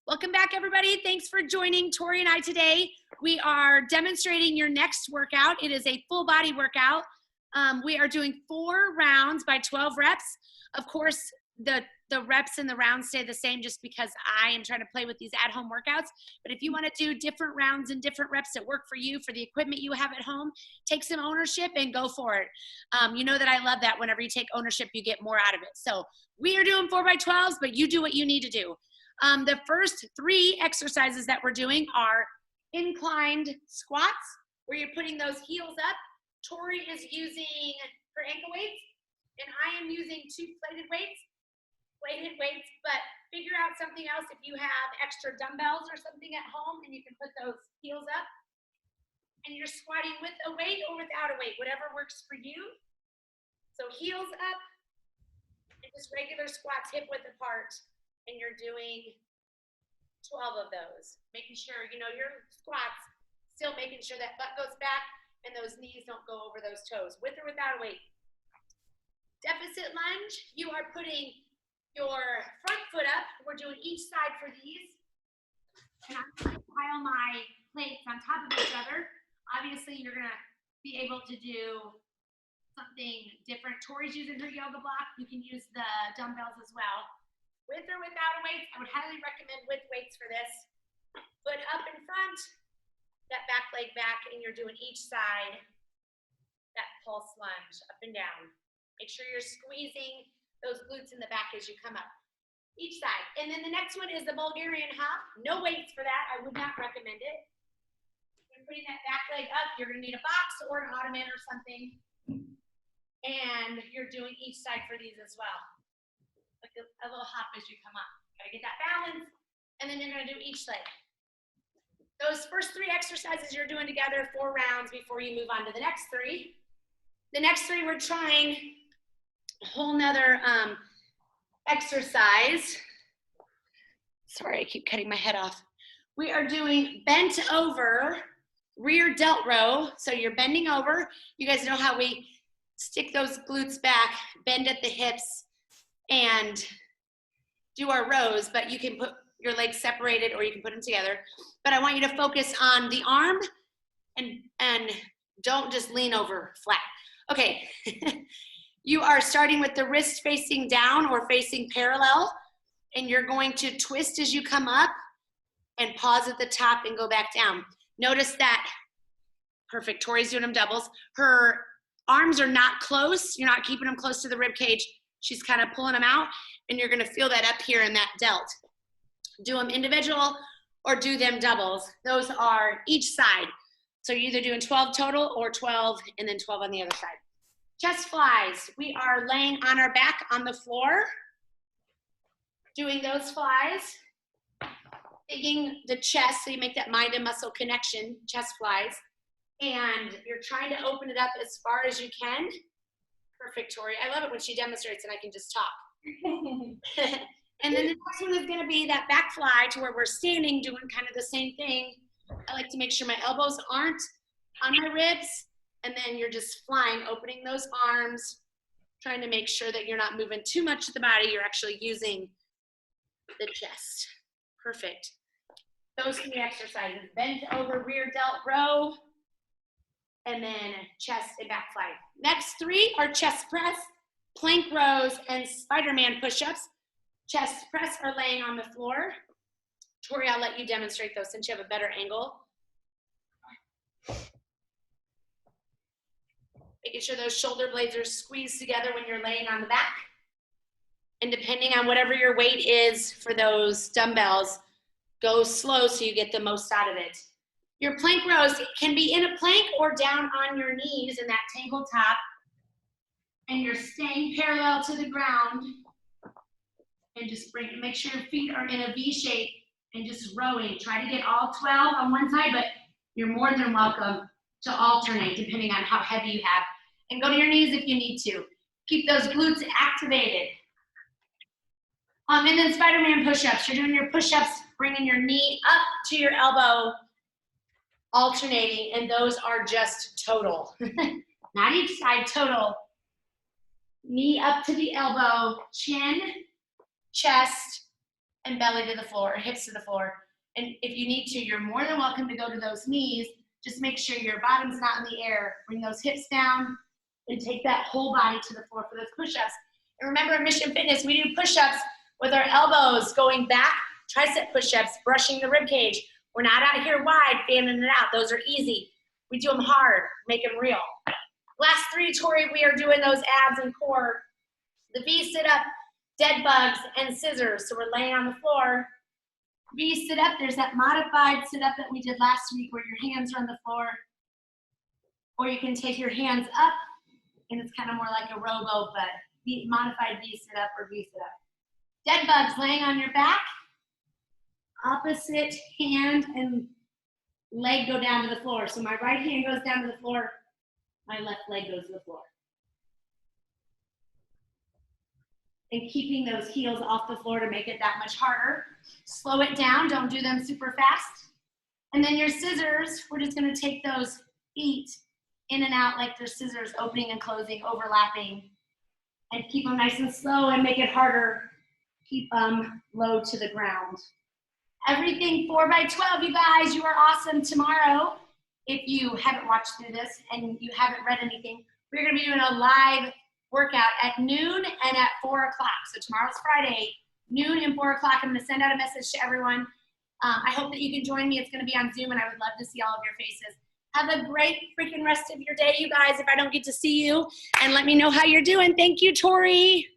Welcome back, everybody. Thanks for joining Tori and I today. We are demonstrating your next workout. It is a full body workout. We are doing 4 rounds by 12 reps. Of course, the reps and the rounds stay the same just because I am trying to play with these at-home workouts. But if you want to do different rounds and different reps that work for you, for the equipment you have at home, take some ownership and go for it. You know that I love that. Whenever you take ownership, you get more out of it. So we are doing 4 by 12s, but you do what you need to do. The first 3 exercises that we're doing are inclined squats, where you're putting those heels up. Tori is using her ankle weights, and I am using 2 weighted weights, but figure out something else if you have extra dumbbells or something at home, and you can put those heels up. And you're squatting with a weight or without a weight, whatever works for you. So heels up, and just regular squats hip width apart. And you're doing 12 of those, making sure, you know, your squats, still making sure that butt goes back and those knees don't go over those toes, with or without a weight. Deficit lunge, you are putting your front foot up. We're doing each side for these. And I'm going to pile my plates on top of each other. Obviously, you're going to be able to do something different. Tori's using her yoga block. You can use the dumbbells as well. With or without a weight, I would highly recommend with weights for this. Foot up in front, that back leg back, and you're doing each side, that pulse lunge up and down. Make sure you're squeezing those glutes in the back as you come up. Each side. And then the next one is the Bulgarian hop. No weights for that. I would not recommend it. You're putting that back leg up. You're going to need a box or an ottoman or something. And you're doing each side for these as well. Like a little hop as you come up. Gotta get that balance, and then you're gonna do each leg. Those first 3 exercises you're doing together, 4 rounds before you move on to the next 3. The next 3, we're trying a whole nother exercise. Sorry, I keep cutting my head off. We are doing bent over rear delt row. So you're bending over. You guys know how we stick those glutes back, bend at the hips, and do our rows, but you can put your legs separated or you can put them together. But I want you to focus on the arm and don't just lean over flat. Okay, you are starting with the wrist facing down or facing parallel, and you're going to twist as you come up and pause at the top and go back down. Notice that, perfect, Tori's doing them doubles. Her arms are not close, you're not keeping them close to the rib cage. She's kind of pulling them out, and you're going to feel that up here in that delt. Do them individual or do them doubles. Those are each side. So you're either doing 12 total or 12 and then 12 on the other side. Chest flies. We are laying on our back on the floor, doing those flies, digging the chest so you make that mind and muscle connection, chest flies, and you're trying to open it up as far as you can. Perfect, Tori. I love it when she demonstrates and I can just talk. And then the next one is going to be that back fly to where we're standing doing kind of the same thing. I like to make sure my elbows aren't on my ribs, and then you're just flying, opening those arms, trying to make sure that you're not moving too much of the body. You're actually using the chest. Perfect. Those 3 exercises. Bent over rear delt row, and then chest and back fly. Next 3 are chest press, plank rows, and Spider-Man push-ups. Chest press are laying on the floor. Tori, I'll let you demonstrate those since you have a better angle. Making sure those shoulder blades are squeezed together when you're laying on the back. And depending on whatever your weight is for those dumbbells, go slow so you get the most out of it. Your plank rows can be in a plank or down on your knees in that tabletop, and you're staying parallel to the ground, and just make sure your feet are in a V shape and just rowing. Try to get all 12 on one side, but you're more than welcome to alternate depending on how heavy you have. And go to your knees if you need to. Keep those glutes activated. And then Spider-Man push-ups. You're doing your push-ups, bringing your knee up to your elbow, alternating, and those are just total. Not each side, total. Knee up to the elbow, chin, chest, and belly to the floor, hips to the floor. And if you need to, you're more than welcome to go to those knees. Just make sure your bottom's not in the air. Bring those hips down and take that whole body to the floor for those push-ups. And remember, at Mission Fitness, we do push-ups with our elbows going back, tricep push-ups, brushing the rib cage. We're not out here wide, fanning it out. Those are easy. We do them hard, make them real. Last 3, Tori, we are doing those abs and core. The V sit-up, dead bugs, and scissors. So we're laying on the floor. V sit-up, there's that modified sit-up that we did last week where your hands are on the floor. Or you can take your hands up, and it's kind of more like a robo, but modified V sit-up or V sit-up. Dead bugs, laying on your back. Opposite hand and leg go down to the floor. So my right hand goes down to the floor, my left leg goes to the floor. And keeping those heels off the floor to make it that much harder. Slow it down, don't do them super fast. And then your scissors, we're just gonna take those feet in and out like they're scissors, opening and closing, overlapping. And keep them nice and slow and make it harder. Keep them low to the ground. Everything 4 by 12, you guys, you are awesome. Tomorrow, if you haven't watched through this and you haven't read anything, we're gonna be doing a live workout at noon and at 4 o'clock. So tomorrow's Friday, noon and 4 o'clock. I'm gonna send out a message to everyone. I hope that you can join me. It's gonna be on Zoom and I would love to see all of your faces. Have a great freaking rest of your day, you guys, if I don't get to see you. And let me know how you're doing. Thank you, Tori.